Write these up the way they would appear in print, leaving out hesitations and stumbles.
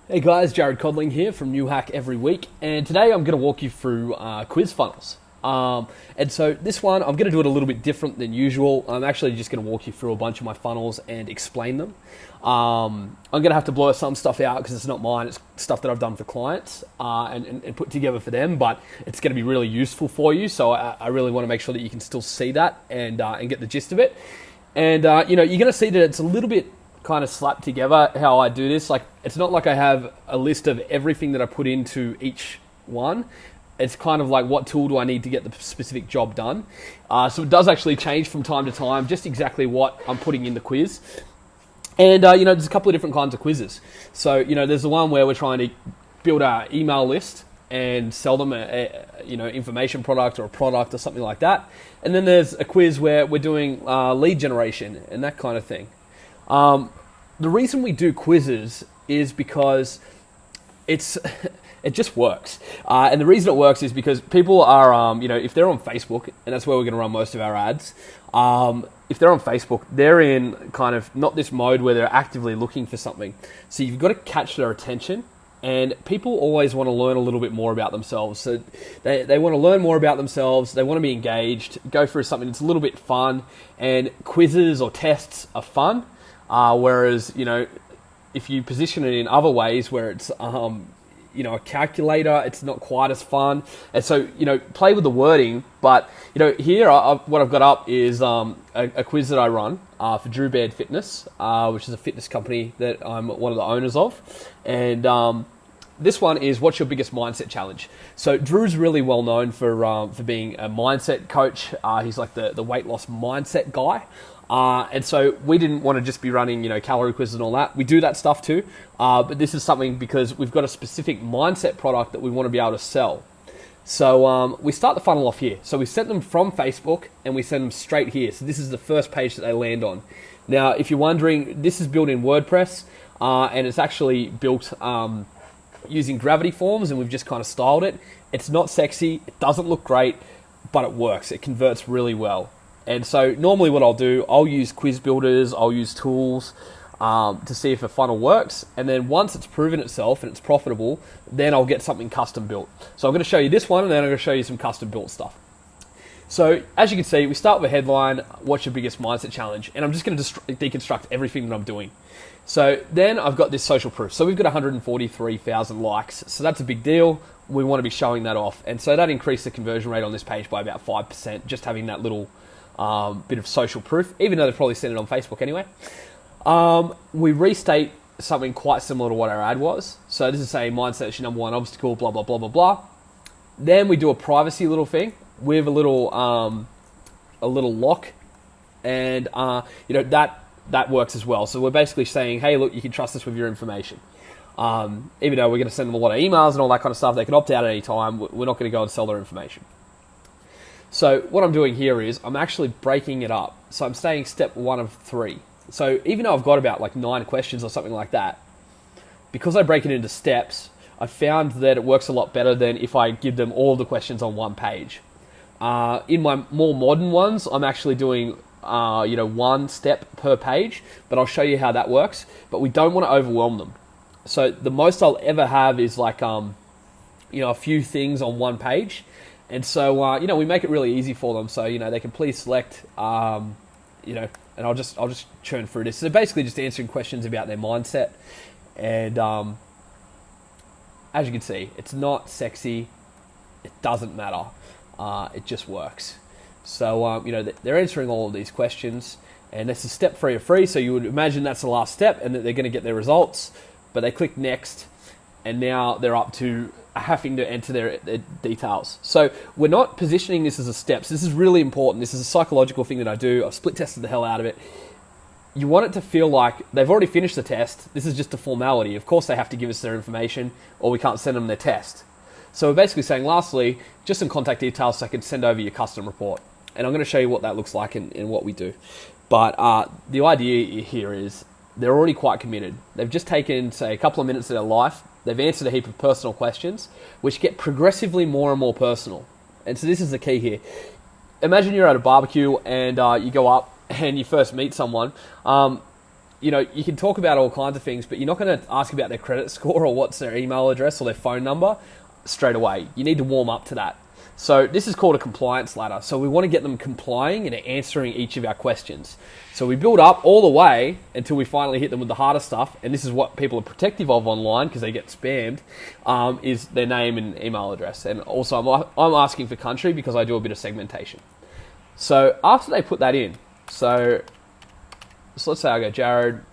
Hey guys, Jared Codling here from New Hack Every Week, and today I'm going to walk you through quiz funnels. And so this one, I'm going to do it a little bit different than usual. I'm actually just going to walk you through a bunch of my funnels and explain them. I'm going to have to blur some stuff out because it's not mine, it's stuff that I've done for clients and put together for them, but it's going to be really useful for you, so I really want to make sure that you can still see that and get the gist of it. And you're going to see that it's a little bit kind of slapped together how I do this. Like, it's not like I have a list of everything that I put into each one. It's kind of like, what tool do I need to get the specific job done? So it does actually change from time to time, just exactly what I'm putting in the quiz. And, there's a couple of different kinds of quizzes. So, there's the one where we're trying to build our email list and sell them a information product or a product or something like that. And then there's a quiz where we're doing lead generation and that kind of thing. The reason we do quizzes is because it just works. And the reason it works is because people are, if they're on Facebook, and that's where we're going to run most of our ads, if they're on Facebook, they're in kind of not this mode where they're actively looking for something. So you've got to catch their attention. And people always want to learn a little bit more about themselves. So they want to learn more about themselves. They want to be engaged, go through something that's a little bit fun. And quizzes or tests are fun. Whereas, if you position it in other ways where it's, a calculator, it's not quite as fun. And so, play with the wording. But, here, what I've got up is a quiz that I run for Drew Baird Fitness, which is a fitness company that I'm one of the owners of. And this one is, what's your biggest mindset challenge? So Drew's really well known for being a mindset coach. He's like the weight loss mindset guy. And so we didn't want to just be running, calorie quizzes and all that. We do that stuff too. But this is something because we've got a specific mindset product that we want to be able to sell. So we start the funnel off here. So we send them from Facebook and we send them straight here. So this is the first page that they land on. Now, if you're wondering, this is built in WordPress and it's actually built using Gravity Forms, and we've just kind of styled it. It's not sexy. It doesn't look great, but it works. It converts really well. And so normally what I'll do, I'll use quiz builders, I'll use tools to see if a funnel works. And then once it's proven itself and it's profitable, then I'll get something custom built. So I'm going to show you this one, and then I'm going to show you some custom built stuff. So as you can see, we start with a headline, what's your biggest mindset challenge? And I'm just going to deconstruct everything that I'm doing. So then I've got this social proof. So we've got 143,000 likes. So that's a big deal. We want to be showing that off. And so that increased the conversion rate on this page by about 5%, just having that little bit of social proof, even though they've probably seen it on Facebook anyway. We restate something quite similar to what our ad was. So this is saying mindset is your number one obstacle, blah, blah, blah, blah, blah. Then we do a privacy little thing with a little lock, and that works as well. So we're basically saying, hey, look, you can trust us with your information. Even though we're going to send them a lot of emails and all that kind of stuff, they can opt out at any time. We're not going to go and sell their information. So what I'm doing here is I'm actually breaking it up. So I'm saying step 1 of 3. So even though I've got about like 9 questions or something like that, because I break it into steps, I found that it works a lot better than if I give them all the questions on one page. In my more modern ones, I'm actually doing one step per page, but I'll show you how that works. But we don't want to overwhelm them. So the most I'll ever have is like a few things on one page. And so, we make it really easy for them. So, they can please select, and I'll just churn through this. So basically just answering questions about their mindset. And as you can see, it's not sexy. It doesn't matter. It just works. So, they're answering all of these questions. And this is step 3 of 3. So you would imagine that's the last step and that they're going to get their results. But they click next. And now they're up to having to enter their details. So we're not positioning this as a steps. This is really important. This is a psychological thing that I do. I've split tested the hell out of it. You want it to feel like they've already finished the test. This is just a formality. Of course, they have to give us their information or we can't send them their test. So we're basically saying, lastly, just some contact details so I can send over your custom report. And I'm going to show you what that looks like and what we do. But the idea here is they're already quite committed. They've just taken, say, a couple of minutes of their life. They've answered a heap of personal questions, which get progressively more and more personal. And so this is the key here. Imagine you're at a barbecue and you go up and you first meet someone. you know, you can talk about all kinds of things, but you're not going to ask about their credit score or what's their email address or their phone number straight away. You need to warm up to that. So this is called a compliance ladder. So we want to get them complying and answering each of our questions. So we build up all the way until we finally hit them with the harder stuff. And this is what people are protective of online because they get spammed, is their name and email address. And also I'm asking for country because I do a bit of segmentation. So after they put that in, so let's say I go Jared.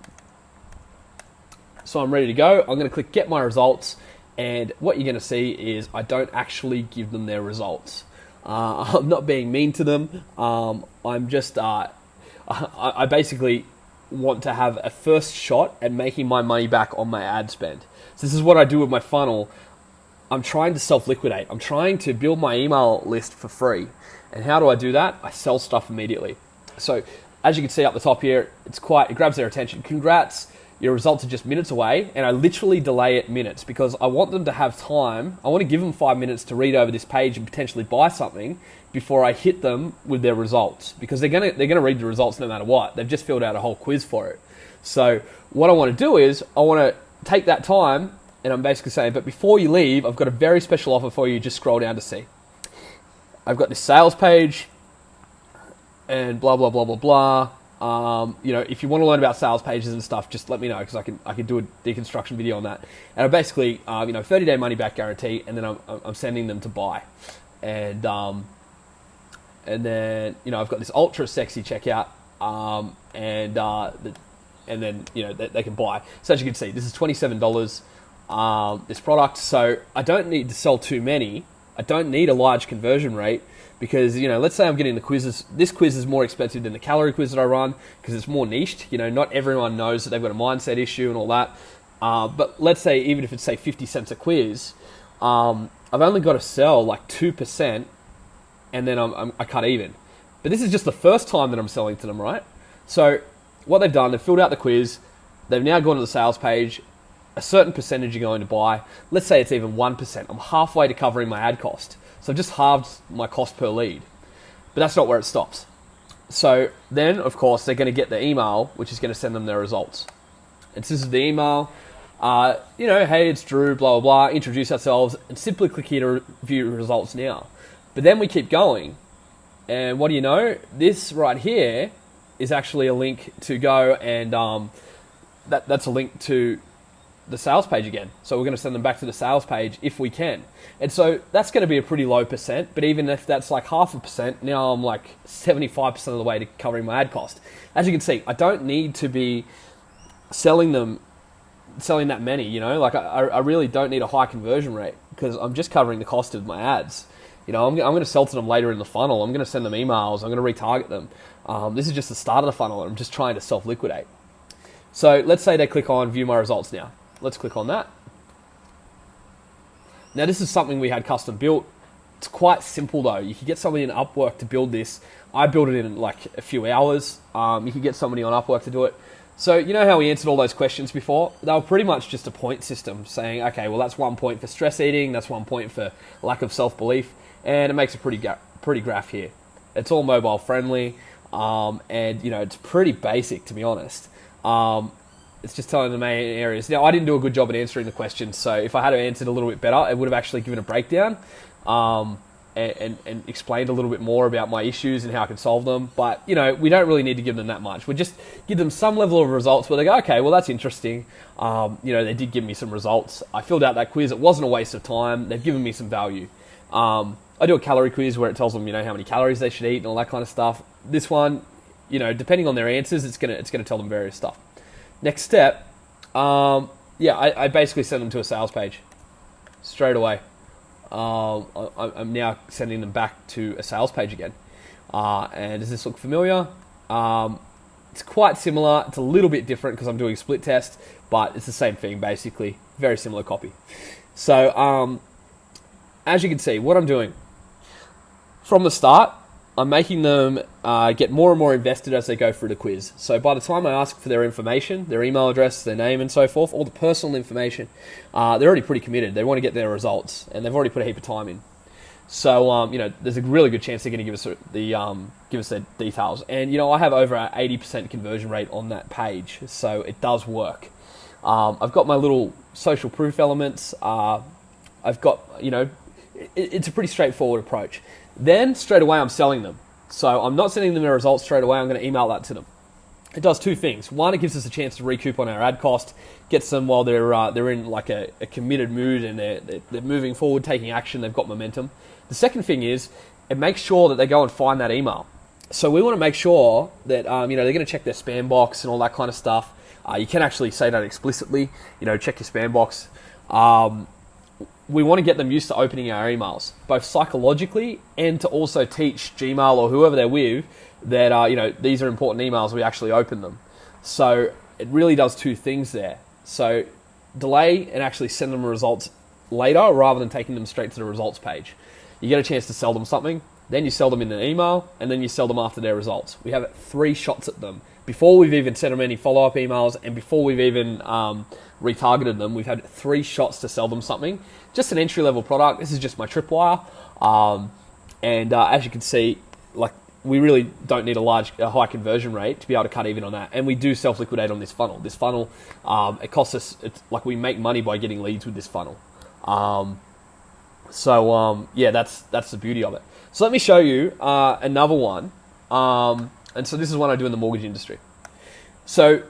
So I'm ready to go. I'm going to click get my results. And what you're going to see is I don't actually give them their results. I'm not being mean to them. I'm just, I basically want to have a first shot at making my money back on my ad spend. So this is what I do with my funnel. I'm trying to self-liquidate. I'm trying to build my email list for free. And how do I do that? I sell stuff immediately. So as you can see up the top here, it grabs their attention. Congrats. Your results are just minutes away, and I literally delay it minutes because I want them to have time. I want to give them 5 minutes to read over this page and potentially buy something before I hit them with their results, because they're gonna read the results no matter what. They've just filled out a whole quiz for it. So what I want to do is I want to take that time, and I'm basically saying, but before you leave, I've got a very special offer for you. Just scroll down to see. I've got this sales page, and blah blah blah blah blah. You know, if you want to learn about sales pages and stuff, just let me know because I can do a deconstruction video on that. And I basically, you know, 30-day money back guarantee, and then I'm sending them to buy, and then you know I've got this ultra sexy checkout, and then you know they can buy. So as you can see, this is $27 this product. So I don't need to sell too many. I don't need a large conversion rate. Because, you know, let's say I'm getting the quizzes. This quiz is more expensive than the calorie quiz that I run because it's more niched. You know, not everyone knows that they've got a mindset issue and all that. But let's say, even if it's, say, 50 cents a quiz, I've only got to sell like 2% and then I cut even. But this is just the first time that I'm selling to them, right? So what they've done, they've filled out the quiz. They've now gone to the sales page. A certain percentage are going to buy. Let's say it's even 1%. I'm halfway to covering my ad cost. So I've just halved my cost per lead. But that's not where it stops. So then, of course, they're going to get the email, which is going to send them their results. And so this is the email. You know, hey, it's Drew, blah, blah, blah. Introduce ourselves and simply click here to view results now. But then we keep going. And what do you know? This right here is actually a link to go and that's a link to the sales page again. So we're going to send them back to the sales page if we can. And so that's going to be a pretty low percent, but even if that's like 0.5%, now I'm like 75% of the way to covering my ad cost. As you can see, I don't need to be selling that many, you know, like I really don't need a high conversion rate because I'm just covering the cost of my ads. You know, I'm going to sell to them later in the funnel. I'm going to send them emails. I'm going to retarget them. This is just the start of the funnel. I'm just trying to self-liquidate. So let's say they click on view my results now. Let's click on that. Now this is something we had custom built. It's quite simple though. You can get somebody in Upwork to build this. I built it in like a few hours. You can get somebody on Upwork to do it. So you know how we answered all those questions before? They were pretty much just a point system saying, okay, well that's 1 point for stress eating, that's 1 point for lack of self-belief, and it makes a pretty graph here. It's all mobile friendly, and you know it's pretty basic to be honest. It's just telling the main areas. Now, I didn't do a good job at answering the questions, so if I had answered a little bit better, it would have actually given a breakdown and explained a little bit more about my issues and how I can solve them. But, you know, we don't really need to give them that much. We just give them some level of results where they go, okay, well, that's interesting. You know, they did give me some results. I filled out that quiz. It wasn't a waste of time. They've given me some value. I do a calorie quiz where it tells them, you know, how many calories they should eat and all that kind of stuff. This one, you know, depending on their answers, it's gonna tell them various stuff. Next step, I basically send them to a sales page straight away. I'm now sending them back to a sales page again. And does this look familiar? It's quite similar. It's a little bit different because I'm doing a split test, but it's the same thing basically. Very similar copy. So as you can see, what I'm doing from the start, I'm making them get more and more invested as they go through the quiz. So by the time I ask for their information, their email address, their name and so forth, all the personal information, they're already pretty committed. They want to get their results and they've already put a heap of time in. So there's a really good chance they're going to give us their details. And I have over an 80% conversion rate on that page, so it does work. I've got my little social proof elements. I've got it's a pretty straightforward approach. Then straight away I'm selling them. So I'm not sending them the results straight away. I'm going to email that to them. It does two things. One, it gives us a chance to recoup on our ad cost, gets them while they're in like a committed mood and they're moving forward, taking action, they've got momentum. The second thing is it makes sure that they go and find that email. So we want to make sure that they're going to check their spam box and all that kind of stuff. You can actually say that explicitly. Check your spam box. We want to get them used to opening our emails, both psychologically and to also teach Gmail or whoever they're with that, these are important emails, we actually open them. So it really does two things there. So delay and actually send them results later rather than taking them straight to the results page. You get a chance to sell them something, then you sell them in an email, and then you sell them after their results. We have 3 shots at them. Before we've even sent them any follow-up emails and before we've even retargeted them, we've had 3 shots to sell them something. Just an entry-level product. This is just my tripwire. As you can see, we really don't need a high conversion rate to be able to cut even on that. And we do self-liquidate on this funnel. This funnel, it costs us, we make money by getting leads with this funnel. That's the beauty of it. So let me show you another one. And so this is one I do in the mortgage industry. So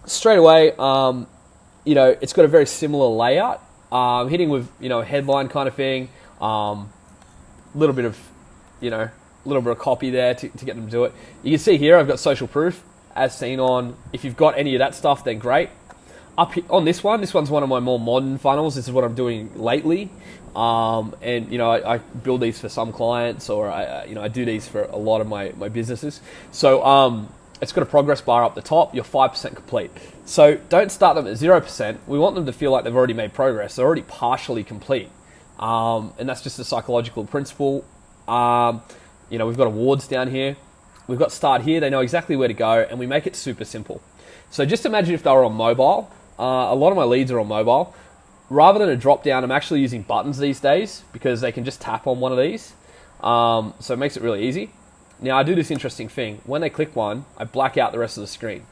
straight away, it's got a very similar layout. Hitting with, a headline kind of thing. Little bit of copy there to get them to do it. You can see here I've got social proof as seen on. If you've got any of that stuff, then great. Up here, on this one's one of my more modern funnels. This is what I'm doing lately. I build these for some clients, or I do these for a lot of my businesses. So it's got a progress bar up the top. You're 5% complete. So don't start them at 0%. We want them to feel like they've already made progress. They're already partially complete. And that's just a psychological principle. We've got awards down here. We've got start here. They know exactly where to go, and we make it super simple. So just imagine if they were on mobile. A lot of my leads are on mobile. Rather than a drop down, I'm actually using buttons these days because they can just tap on one of these. So it makes it really easy. Now I do this interesting thing. When they click one, I black out the rest of the screen.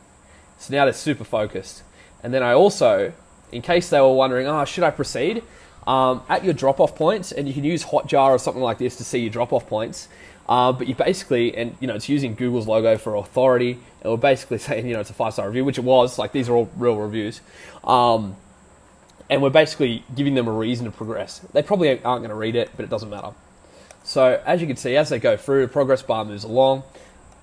So now they're super focused. And then I also, in case they were wondering, should I proceed? At your drop-off points, and you can use Hotjar or something like this to see your drop-off points. But you basically, it's using Google's logo for authority. It will basically saying, it's a 5-star review, which it was. These are all real reviews. And we're basically giving them a reason to progress. They probably aren't going to read it, but it doesn't matter. So as you can see, as they go through, the progress bar moves along.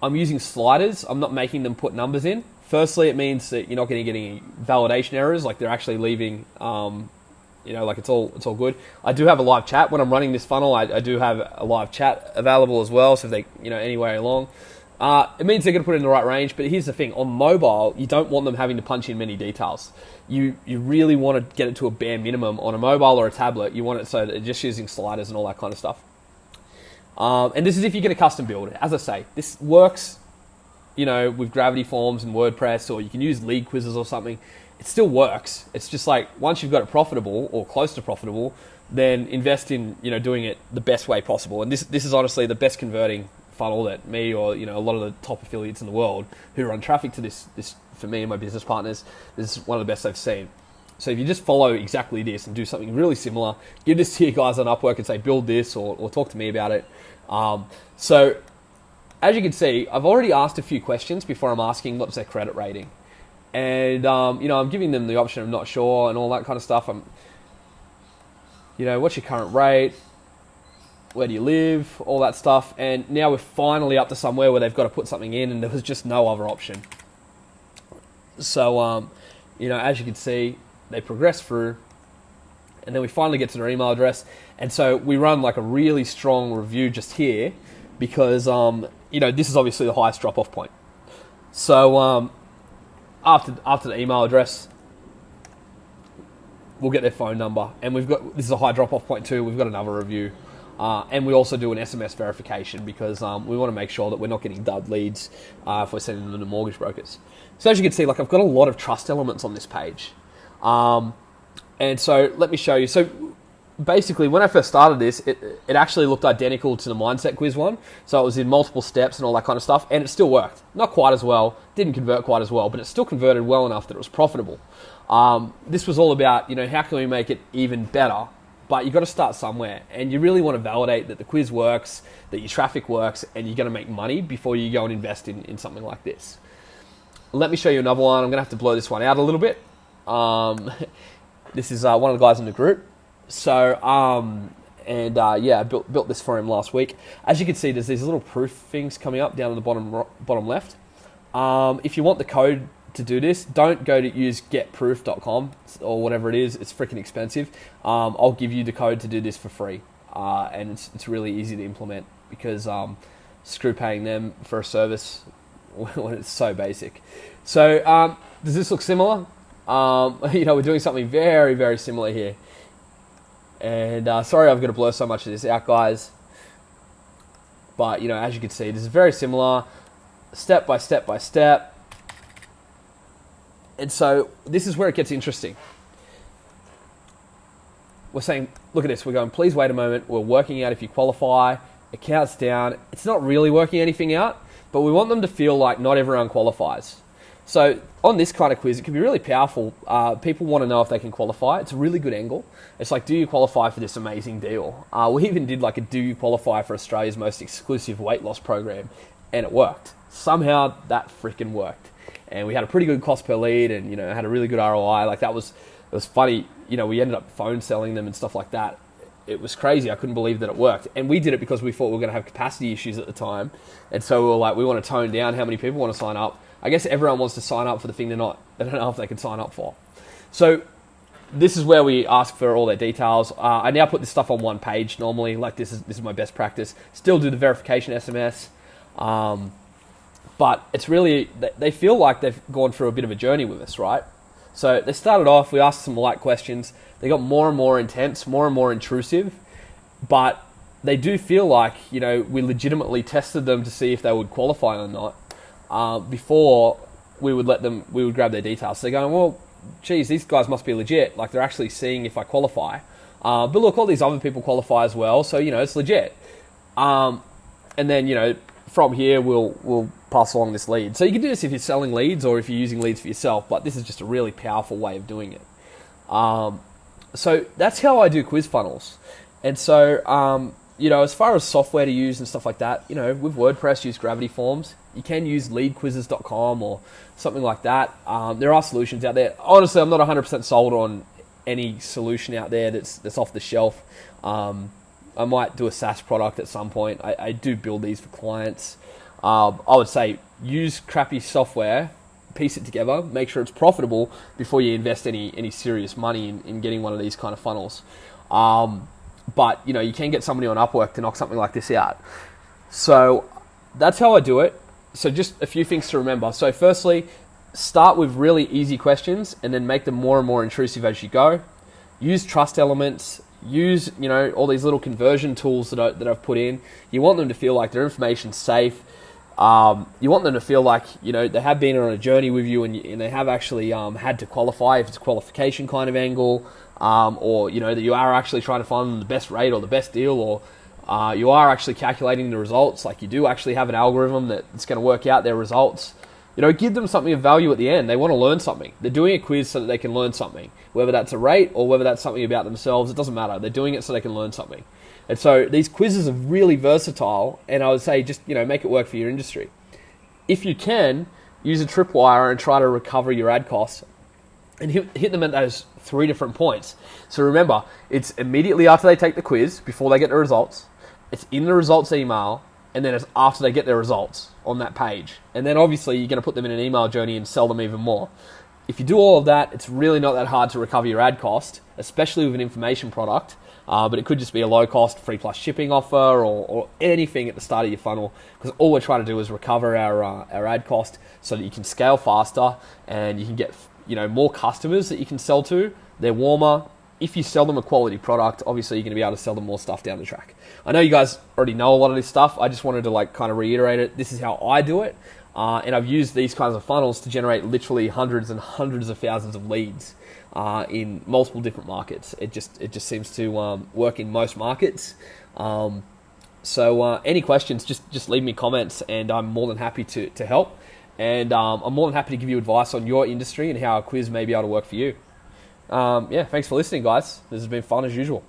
I'm using sliders. I'm not making them put numbers in. Firstly, it means that you're not going to get any validation errors, they're actually leaving, it's all good. I do have a live chat. When I'm running this funnel, I do have a live chat available as well, so if they, anywhere along. It means they're going to put it in the right range, but here's the thing. On mobile, you don't want them having to punch in many details. You really want to get it to a bare minimum. On a mobile or a tablet, you want it so that they're just using sliders and all that kind of stuff. And this is if you're going to custom build it. As I say, this works, with Gravity Forms and WordPress, or you can use lead quizzes or something. It still works. It's just once you've got it profitable or close to profitable, then invest in, doing it the best way possible. And this is honestly the best converting funnel that me or, a lot of the top affiliates in the world who run traffic to this for me and my business partners, this is one of the best I've seen. So if you just follow exactly this and do something really similar, give this to your guys on Upwork and say, build this or talk to me about it. So as you can see, I've already asked a few questions before I'm asking what's their credit rating. And, I'm giving them the option of not sure and all that kind of stuff. What's your current rate? Where do you live? All that stuff. And now we're finally up to somewhere where they've got to put something in and there was just no other option. So, as you can see, they progress through and then we finally get to their email address. And so we run a really strong review just here because, this is obviously the highest drop-off point. So, after the email address, we'll get their phone number, and this is a high drop-off point too. We've got another review, and we also do an SMS verification because we want to make sure that we're not getting dubbed leads if we're sending them to mortgage brokers. So as you can see, I've got a lot of trust elements on this page, and so let me show you. So basically, when I first started this, it actually looked identical to the mindset quiz one. So it was in multiple steps and all that kind of stuff, and it still worked. Not quite as well, didn't convert quite as well, but it still converted well enough that it was profitable. This was all about, how can we make it even better? But you've got to start somewhere, and you really want to validate that the quiz works, that your traffic works, and you're going to make money before you go and invest in something like this. Let me show you another one. I'm going to have to blow this one out a little bit. This is one of the guys in the group. So, I built this for him last week. As you can see, there's these little proof things coming up down in the bottom left. If you want the code to do this, don't go to use getproof.com or whatever it is. It's freaking expensive. I'll give you the code to do this for free. And it's really easy to implement because screw paying them for a service when it's so basic. So, does this look similar? We're doing something very, very similar here. And sorry I've got to blur so much of this out, guys. But, as you can see, this is very similar, step by step by step. And so this is where it gets interesting. We're saying, look at this. We're going, please wait a moment. We're working out if you qualify. It counts down. It's not really working anything out, but we want them to feel like not everyone qualifies. So on this kind of quiz, it can be really powerful. People want to know if they can qualify. It's a really good angle. It's like, do you qualify for this amazing deal? We even did like a do you qualify for Australia's most exclusive weight loss program, and it worked. Somehow that freaking worked. And we had a pretty good cost per lead and, had a really good ROI. Like it was funny. We ended up phone selling them and stuff like that. It was crazy. I couldn't believe that it worked. And we did it because we thought we were going to have capacity issues at the time. And so we were like, we want to tone down how many people want to sign up. I guess everyone wants to sign up for the thing they don't know if they can sign up for. So this is where we ask for all their details. I now put this stuff on one page normally. Like this is my best practice. Still do the verification SMS. But it's really, they feel like they've gone through a bit of a journey with us, right? So they started off, we asked some light questions. They got more and more intense, more and more intrusive. But they do feel like, we legitimately tested them to see if they would qualify or not. Before we would grab their details. So they're going, well, geez, these guys must be legit. Like they're actually seeing if I qualify. But look, all these other people qualify as well. So, it's legit. And then, from here, we'll pass along this lead. So you can do this if you're selling leads or if you're using leads for yourself, but this is just a really powerful way of doing it. So that's how I do quiz funnels. And so, as far as software to use and stuff like that, with WordPress, use Gravity Forms. You can use leadquizzes.com or something like that. There are solutions out there. Honestly, I'm not 100% sold on any solution out there that's off the shelf. I might do a SaaS product at some point. I do build these for clients. I would say use crappy software, piece it together, make sure it's profitable before you invest any serious money in getting one of these kind of funnels. But, you can get somebody on Upwork to knock something like this out. So that's how I do it. So just a few things to remember. So firstly, start with really easy questions and then make them more and more intrusive as you go. Use trust elements. Use, all these little conversion tools that I've put in. You want them to feel like their information's safe. You want them to feel like, they have been on a journey with you and they have actually had to qualify if it's a qualification kind of angle, or, that you are actually trying to find them the best rate or the best deal, or you are actually calculating the results. Like you do actually have an algorithm that's going to work out their results. Give them something of value at the end. They want to learn something. They're doing a quiz so that they can learn something. Whether that's a rate or whether that's something about themselves, it doesn't matter. They're doing it so they can learn something. And so these quizzes are really versatile, and I would say just, make it work for your industry. If you can, use a tripwire and try to recover your ad costs and hit them at those 3 different points. So remember, it's immediately after they take the quiz, before they get the results. It's in the results email, and then it's after they get their results on that page. And then obviously you're going to put them in an email journey and sell them even more. If you do all of that, it's really not that hard to recover your ad cost, especially with an information product. But it could just be a low-cost, free plus shipping offer or anything at the start of your funnel, because all we're trying to do is recover our ad cost so that you can scale faster and you can get more customers that you can sell to. They're warmer. If you sell them a quality product, obviously you're going to be able to sell them more stuff down the track. I know you guys already know a lot of this stuff. I just wanted to kind of reiterate it. This is how I do it. And I've used these kinds of funnels to generate literally hundreds and hundreds of thousands of leads in multiple different markets. It just seems to work in most markets. So any questions, just leave me comments, and I'm more than happy to help. And I'm more than happy to give you advice on your industry and how a quiz may be able to work for you. Thanks for listening, guys. This has been fun as usual.